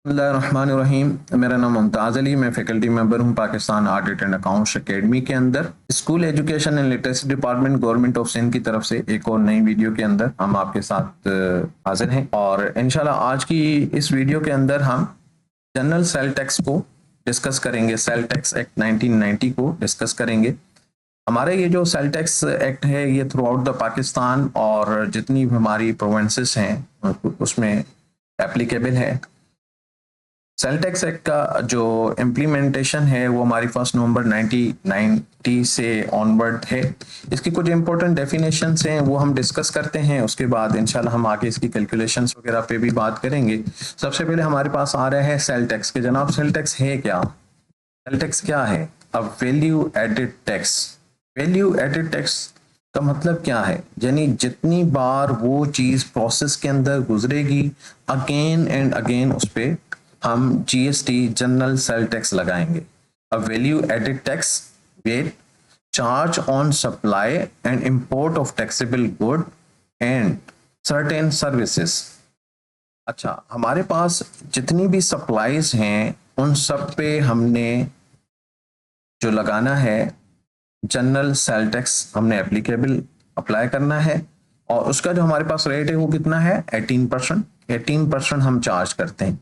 बिस्मिल्लाहिर्रहमानिर्रहीम। मेरा नाम मुमताज़ अली, मैं फैकल्टी मेंबर हूँ Pakistan audit and accounts academy के अंदर। School education and literacy department government of Sindh की तरफ से एक और नई वीडियो के अंदर हम आपके साथ हाजिर हैं और इंशाल्लाह आज की इस वीडियो के अंदर हम जनरल सेल टैक्स को डिस्कस करेंगे। सेल टैक्स एक्ट 1990 को डिस्कस करेंगे। हमारे ये जो सेल टैक्स एक्ट है ये थ्रू आउट द पाकिस्तान और जितनी भी हमारी प्रोविंसेस हैं उसमें एप्लीकेबल है। सेल टैक्स एक्ट का जो इम्प्लीमेंटेशन है वो हमारी 1 नवंबर 1990 से ऑनवर्ड है। इसकी कुछ इंपॉर्टेंट डेफिनेशंस हैं वो हम डिस्कस करते हैं, उसके बाद इंशाल्लाह हम आगे इसकी कैलकुलेशंस वगैरह पे भी बात करेंगे। सबसे पहले हमारे पास आ रहा है सेल टैक्स के। जनाब, सेल टैक्स है क्या? सेल टैक्स क्या है? अब value added tax. Value added tax का मतलब क्या है? यानी जितनी बार वो चीज प्रोसेस के अंदर गुजरेगी अगेन एंड अगेन उस पर हम जीएसटी जनरल सेल टैक्स लगाएंगे। A value added tax VAT charge on supply and import of taxable good and certain services. अच्छा, हमारे पास जितनी भी सप्लाईज हैं उन सब पे हमने जो लगाना है जनरल सेल टैक्स हमने एप्लीकेबल अप्लाई करना है और उसका जो हमारे पास रेट है वो कितना है? 18%। 18% हम चार्ज करते हैं।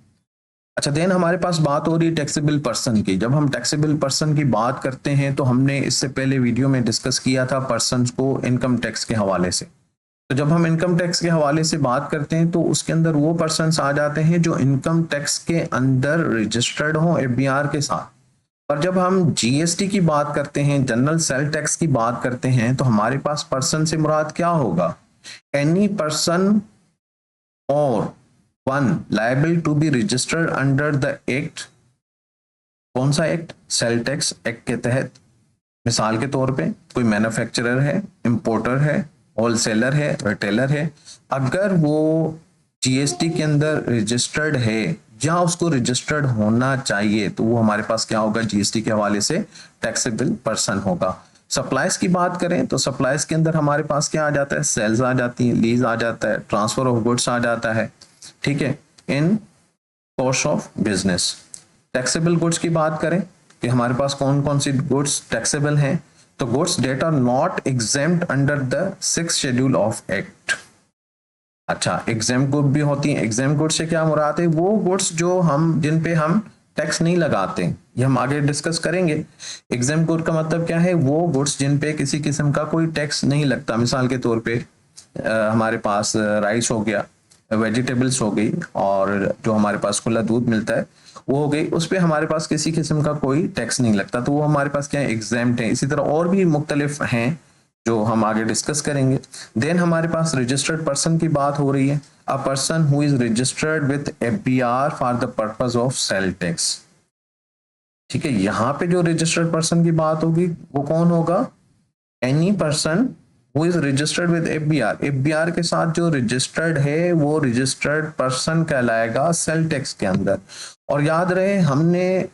अच्छा, देन हमारे पास बात हो रही है टैक्सेबल पर्सन की। जब हम टैक्सेबल पर्सन की बात करते हैं तो हमने इससे पहले वीडियो में डिस्कस किया था पर्सन को इनकम टैक्स के हवाले से। तो जब हम इनकम टैक्स के हवाले से बात करते हैं तो उसके अंदर वो पर्सन आ जाते हैं जो इनकम टैक्स के अंदर रजिस्टर्ड हो एफबीआर के साथ। पर जब हम जीएसटी की बात करते हैं, जनरल सेल टैक्स की बात करते हैं, तो हमारे पास पर्सन से मुराद क्या होगा? एनी पर्सन और one liable to be registered under the act. कौन सा एक्ट? सेल टैक्स एक्ट के तहत। मिसाल के तौर पे कोई मैन्युफैक्चरर है, इंपोर्टर है, होलसेलर है, रिटेलर है, अगर वो जीएसटी के अंदर रजिस्टर्ड है या उसको रजिस्टर्ड होना चाहिए तो वो हमारे पास क्या होगा? जीएसटी के हवाले से टैक्सेबल पर्सन होगा। सप्लाईज की बात करें तो सप्लाईज के अंदर हमारे पास क्या आ जाता है? सेल्स आ जाती है, लीज आ जाता है, ट्रांसफर ऑफ गुड्स आ जाता है, ठीक है, in course of business. Taxable goods की बात करें कि हमारे पास कौन कौन सी गुड्स टैक्सेबल हैं, तो goods that are not exempt under the 6th schedule of act. अच्छा, एग्जेम्प्ट गुड भी होती हैं। एग्जेम्प्ट गुड्स से क्या मुराद है? वो गुड्स जो हम जिन पे हम टैक्स नहीं लगाते, ये हम आगे डिस्कस करेंगे। एग्जेम्प्ट गुड का मतलब क्या है? वो गुड्स जिन पे किसी किस्म का कोई टैक्स नहीं लगता। मिसाल के तौर पे हमारे पास राइस हो गया, वेजिटेबल्स हो गई और जो हमारे पास खुला दूध मिलता है वो हो गई, उस पर हमारे पास किसी किस्म का कोई टैक्स नहीं लगता, तो वो हमारे पास क्या है? एग्जेम्प्ट है। इसी तरह और भी मुख्तलिफ हैं जो हम आगे डिस्कस करेंगे। देन हमारे पास रजिस्टर्ड पर्सन की बात हो रही है। A person who is registered with FBR for the purpose of sale tax. ठीक है, यहाँ पे जो रजिस्टर्ड पर्सन की बात होगी वो कौन होगा? Any person who is registered with FBR. FBR के साथ जो रजिस्टर्ड है वो रजिस्टर्ड पर्सन कहलाएगा सेल टैक्स के अंदर। और याद रहे, हमने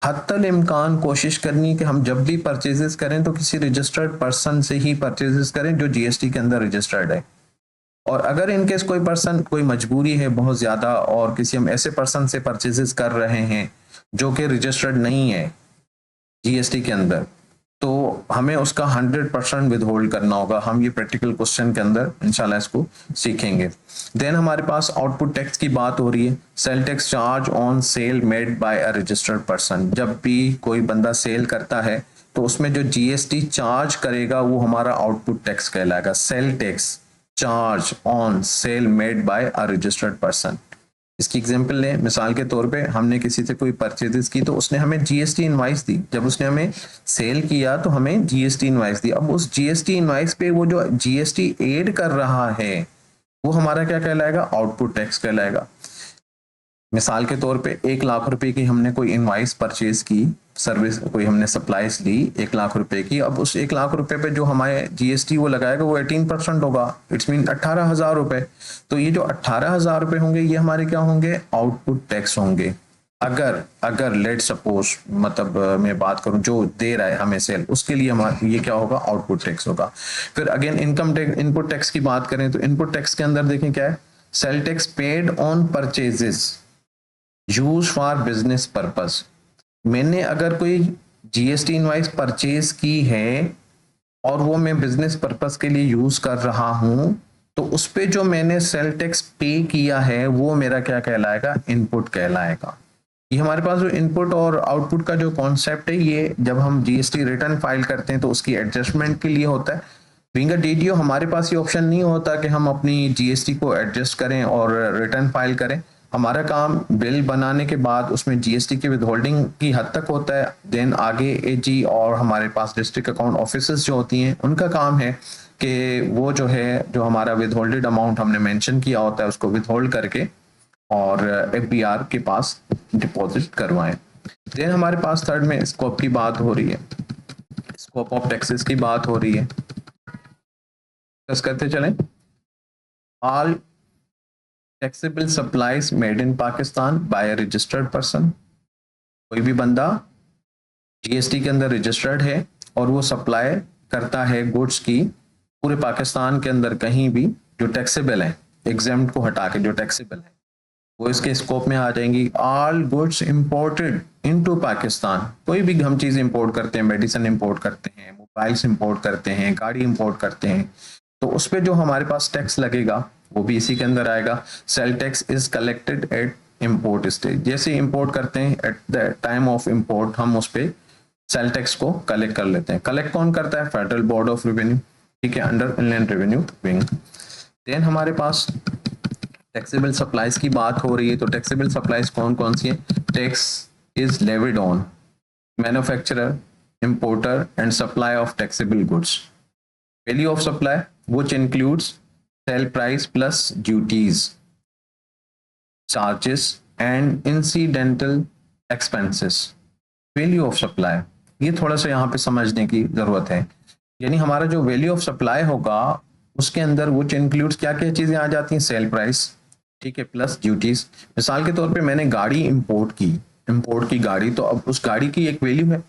हत्तल इम्कान कोशिश करनी कि हम जब भी परचेजेस करें तो किसी रजिस्टर्ड पर्सन से ही परचेजेस करें जो जीएसटी के अंदर रजिस्टर्ड है। और अगर इनकेस कोई पर्सन, कोई मजबूरी है बहुत ज्यादा और किसी हम ऐसे पर्सन से परचेजेस कर रहे हैं जो कि रजिस्टर्ड नहीं है जीएसटी के अंदर, तो हमें उसका 100% विद होल्ड करना होगा। हम ये प्रैक्टिकल क्वेश्चन के अंदर इंशाल्लाह इसको सीखेंगे। देन हमारे पास आउटपुट टैक्स की बात हो रही है। Sale tax charge on sale made by a registered person. जब भी कोई बंदा सेल करता है तो उसमें जो जीएसटी चार्ज करेगा वो हमारा आउटपुट टैक्स कहलाएगा। Sale tax charge on sale made by a registered person. इसकी एग्जांपल लें, मिसाल के तौर पे हमने किसी से कोई परचेजेस की तो उसने हमें जीएसटी इनवाइस दी। जब उसने हमें सेल किया तो हमें जीएसटी इनवाइस दी। अब उस जीएसटी इनवाइस पे वो जो जीएसटी ऐड कर रहा है वो हमारा क्या कहलाएगा? आउटपुट टैक्स कहलाएगा। मिसाल के तौर पे 1 लाख रुपए की हमने कोई इनवाइस परचेज की, सर्विस कोई हमने सप्लाईज ली 1 लाख रुपए की। अब उस 1 लाख रुपए पे जो हमारे जीएसटी वो लगाएगा वो 18% होगा। इट्स मीन 18,000 रुपए। तो ये जो 18,000 रुपए होंगे ये हमारे क्या होंगे? आउटपुट टैक्स होंगे। अगर अगर लेट सपोज, मतलब मैं बात करूं जो दे रहा है हमें सेल, उसके लिए हमारा ये क्या होगा? आउटपुट टैक्स होगा। फिर again income tax, input tax की बात करें तो इनपुट टैक्स के अंदर देखें क्या है? Sale tax paid on purchases. Use for business purpose, मैंने अगर कोई जीएसटी इनवाइस परचेज की है और वो मैं बिजनेस पर्पस के लिए यूज कर रहा हूं, तो उस पे जो मैंने सेल टैक्स पे किया है वो मेरा क्या कहलाएगा, इनपुट कहलाएगा। ये हमारे पास जो इनपुट और आउटपुट का जो कॉन्सेप्ट है, ये जब हम जीएसटी रिटर्न फाइल करते हैं तो उसकी एडजस्टमेंट के लिए होता है। बीइंग अ डीडीओ हमारे पास ये ऑप्शन नहीं होता कि हम अपनी जीएसटी को एडजस्ट करें और रिटर्न फाइल करें। हमारा काम बिल बनाने के बाद उसमें जीएसटी की विदहोल्डिंग की हद तक होता है, देन आगे एजी और हमारे पास डिस्ट्रिक्ट अकाउंट ऑफिसर्स जो होती हैं उनका काम है कि वो जो है, जो हमारा विदहोल्डेड अमाउंट हमने मेंशन किया होता है उसको विदहोल्ड करके और एफबीआर के पास डिपॉजिट करवाएं। देन हमारे पास थर्ड में स्कोप की बात हो रही है, स्कोप ऑफ टैक्सेस की बात हो रही है, डिस्कस करते चलें। All taxable supplies made in Pakistan by a registered person, कोई भी बंदा जीएसटी के अंदर रजिस्टर्ड है और वो सप्लाई करता है गुड्स की पूरे पाकिस्तान के अंदर कहीं भी जो टैक्सेबल है, एग्जेम्प्ट को हटा के जो टैक्सेबल है वो इसके स्कोप में आ जाएंगी। All goods imported into Pakistan, कोई भी हम चीज इंपोर्ट करते हैं, मेडिसिन इंपोर्ट करते हैं, मोबाइल्स इंपोर्ट करते हैं, गाड़ी इंपोर्ट करते हैं, तो उस पर जो हमारे पास टैक्स लगेगा वो भी इसी के अंदर आएगा। Sale tax is collected at import stage, जैसे इंपोर्ट करते हैं at the time of import हम उस पर सेल टैक्स को कलेक्ट कर लेते हैं। कलेक्ट कौन करता है, फेडरल बोर्ड ऑफ रेवेन्यू, ठीक है, under inland revenue wing. Then हमारे पास टैक्सेबल सप्लाईज की बात हो रही है, तो टैक्सेबल सप्लाईज कौन कौन सी है, tax is levied on manufacturer, importer and supply of taxable goods. Value of supply which includes sale price plus duties, charges and incidental expenses। Value of supply, ये थोड़ा सा यहाँ पे समझने की जरूरत है। यानी हमारा जो वैल्यू ऑफ सप्लाई होगा उसके अंदर which includes क्या क्या चीजें आ जाती हैं, सेल प्राइस, ठीक है, प्लस ड्यूटीज। मिसाल के तौर पे मैंने गाड़ी इंपोर्ट की गाड़ी, तो अब उस गाड़ी की एक वैल्यू है,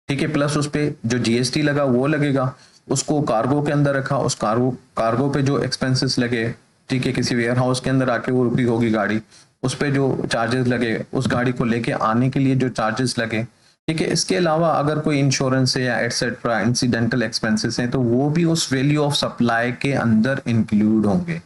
ठीक है, प्लस उस पर जो जीएसटी लगा वो लगेगा। उसको कार्गो के अंदर रखा, उस कार्गो पे जो एक्सपेंसेस लगे, ठीक है, किसी वेयर हाउस के अंदर आके वो रुकी होगी गाड़ी, उस पे जो चार्जेस लगे, उस गाड़ी को लेके आने के लिए जो चार्जेस लगे, ठीक है। इसके अलावा अगर कोई इंश्योरेंस है या एटसेट्रा इंसिडेंटल एक्सपेंसेस हैं तो वो भी उस वैल्यू ऑफ सप्लाई के अंदर इंक्लूड होंगे,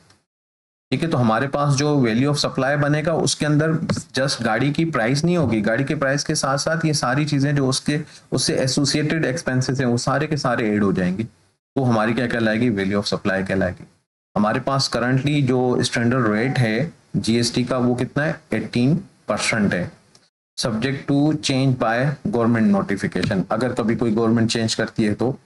ठीक है। तो हमारे पास जो वैल्यू ऑफ सप्लाई बनेगा उसके अंदर जस्ट गाड़ी की प्राइस नहीं होगी, गाड़ी के प्राइस के साथ साथ ये सारी चीजें जो उससे एसोसिएटेड एक्सपेंसेस हैं वो सारे के सारे ऐड हो जाएंगी, तो हमारी क्या कहलाएगी, वैल्यू ऑफ सप्लाई कहलाएगी। हमारे पास करंटली जो स्टैंडर्ड रेट है जीएसटी का वो कितना है, 18% है, subject to change by government notification. अगर कभी कोई गवर्नमेंट चेंज करती है तो,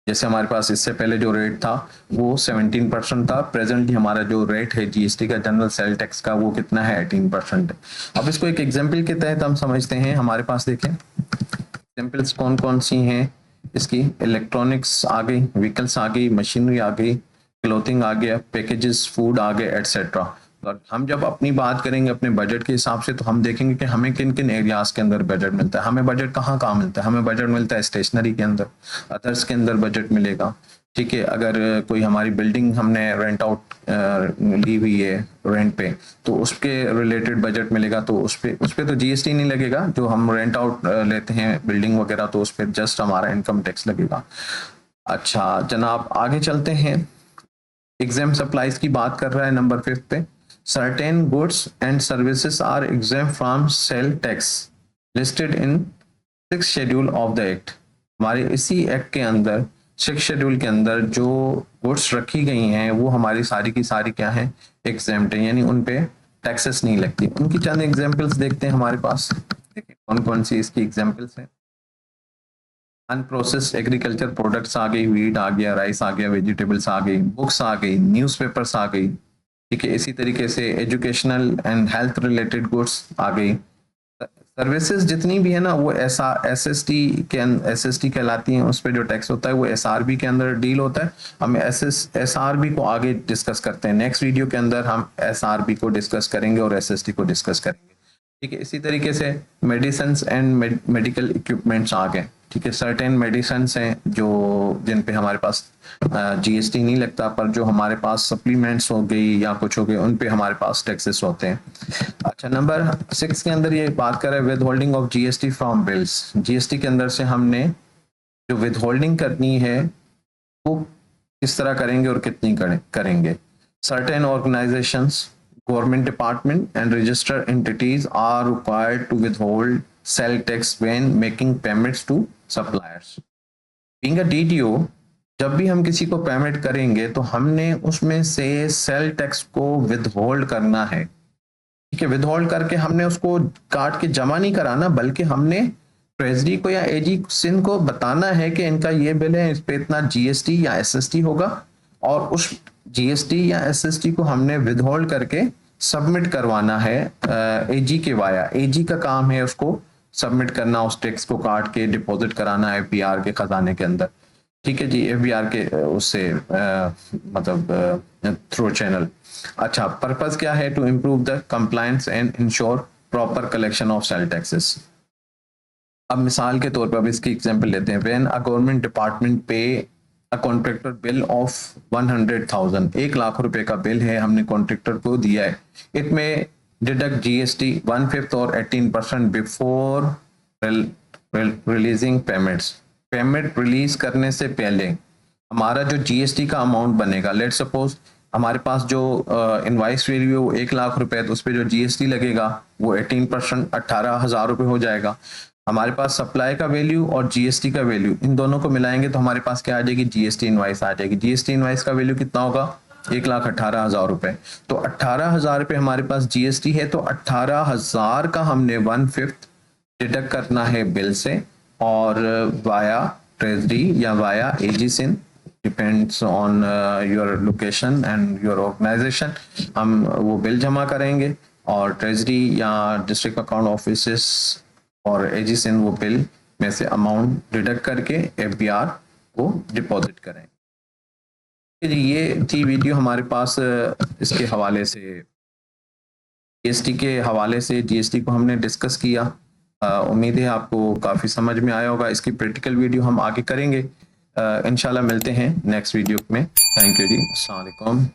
जैसे हमारे पास इससे पहले जो रेट था वो 17% था, प्रेजेंटली हमारा जो रेट है जीएसटी का जनरल सेल टैक्स का वो कितना है, 18% है। अब इसको एक एग्जांपल के तहत हम समझते हैं। हमारे पास देखें एग्जांपल्स कौन कौन सी हैं इसकी, इलेक्ट्रॉनिक्स आ गई, व्हीकल्स आ गई, मशीनरी आ गई, क्लोथिंग आ गया, पैकेजेस, फूड आ गए, एटसेट्रा। और हम जब अपनी बात करेंगे अपने बजट के हिसाब से तो हम देखेंगे कि हमें किन किन एरियाज के अंदर बजट मिलता है। हमें बजट कहाँ कहाँ मिलता है, हमें बजट मिलता है स्टेशनरी के अंदर, अदर्स के अंदर बजट मिलेगा, ठीक है। अगर कोई हमारी बिल्डिंग हमने रेंट आउट ली हुई है रेंट पे तो उसके रिलेटेड बजट मिलेगा, तो उस पे तो जीएसटी नहीं लगेगा। जो हम रेंट आउट लेते हैं बिल्डिंग वगैरह तो उस पर जस्ट हमारा इनकम टैक्स लगेगा। अच्छा जनाब आगे चलते हैं, एग्जाम सप्लाईज की बात कर रहा है नंबर 5 पे। Certain goods and services are exempt from sale tax listed in 6th schedule of the act। हमारे इसी एक्ट के अंदर 6th शेड्यूल के अंदर जो गुड्स रखी गई हैं वो हमारी सारी की सारी क्या है, एग्जेम्प्ट है, यानी उन पे टैक्सेस नहीं लगती। उनकी चंद एग्जांपल्स देखते हैं हमारे पास, देखिए कौन कौन सी इसकी एग्जांपल्स हैं। अनप्रोसेस्ड एग्रीकल्चर प्रोडक्ट्स आ गई, वीट आ गया, राइस आ गया, वेजिटेबल्स आ गई, बुक्स आ गई, न्यूज़पेपर्स आ गई, ठीक है। इसी तरीके से educational and health related goods आ गई। सर्विसेज जितनी भी है ना वो एसएसटी कहलाती हैं, उस पर जो टैक्स होता है वो एसआरबी के अंदर डील होता है। हम एसआरबी को आगे डिस्कस करते हैं, नेक्स्ट वीडियो के अंदर हम एसआरबी को डिस्कस करेंगे और एसएसटी को डिस्कस करेंगे, ठीक है। इसी तरीके से मेडिसिन एंड मेडिकल इक्विपमेंट्स आ गए, ठीक है। सर्टेन मेडिसिन हैं जो जिन पे हमारे पास जीएसटी नहीं लगता, पर जो हमारे पास सप्लीमेंट्स हो गई या कुछ हो गए उन पे हमारे पास टैक्सेस होते हैं। अच्छा, नंबर 6 के अंदर ये बात कर रहे हैं with holding of GST from bills. GST के अंदर से हमने जो विद होल्डिंग करनी है वो किस तरह करेंगे और कितनी करेंगे। Certain organisations, government department and registered entities are required to withhold sell tax when making payments to suppliers. Being a DTO, जब भी हम किसी को पेमेंट करेंगे तो हमने उसमें से सेल टैक्स को विदहोल्ड करना है। ठीक है, विदहोल्ड करके हमने उसको काट के जमा नहीं कराना, बल्कि हमने ट्रेजरी को या एजी सिंध को बताना है कि इनका ये बिल है, इस पे इतना जीएसटी या एसएसटी होगा, और उस जीएसटी या एसएसटी को हमने विदहोल्ड करके सबमिट करवाना है एजी के वाया। एजी का काम है उसको सबमिट करना, उस टैक्स को काट के डिपॉजिट कराना है एफबीआर के खजाने के अंदर। ठीक है जी, एफबीआर के उससे मतलब थ्रू चैनल। अच्छा, पर्पस क्या है? To improve the compliance and ensure proper collection of sale taxes. अब मिसाल के तौर पर अब इसकी एग्जांपल लेते हैं। व्हेन अ गवर्नमेंट डिपार्टमेंट पे अ कॉन्ट्रैक्टर बिल ऑफ 100,000, 1,00,000 रुपए का बिल है, हमने कॉन्ट्रैक्टर को दिया है। इट में डिडक्ट जीएसटी 1/5 और 18% before releasing payments. Payment release करने से पहले हमारा जो जीएसटी का अमाउंट बनेगा, लेट सपोज हमारे पास जो इनवाइस वैल्यू 1,00,000 रुपए है, तो उस पर जो जीएसटी लगेगा वो 18% 18,000 रुपए हो जाएगा। हमारे पास सप्लाई का वैल्यू और जीएसटी का वैल्यू, इन दोनों को मिलाएंगे तो हमारे पास क्या आ जाएगी? जीएसटी इनवाइस आ जाएगी। जीएसटी इनवाइस का वैल्यू कितना होगा? 1,18,000 रुपए। तो 18,000 रुपए हमारे पास जीएसटी है, तो 18,000 का हमने 1/5 डिडक्ट करना है बिल से, और वाया ट्रेजरी या via AG Sindh, depends on your location and your organisation, हम वो बिल जमा करेंगे और ट्रेजरी या डिस्ट्रिक्ट अकाउंट ऑफिस और एजी सिंध वो बिल में से अमाउंट डिडक्ट करके एफबीआर को डिपॉजिट करें। ये थी वीडियो हमारे पास इसके हवाले से, जीएसटी के हवाले से। जीएसटी को हमने डिस्कस किया, उम्मीद है आपको काफ़ी समझ में आया होगा। इसकी प्रैक्टिकल वीडियो हम आगे करेंगे इंशाल्लाह। मिलते हैं नेक्स्ट वीडियो में। थैंक यू जी, अस्सलाम वालेकुम।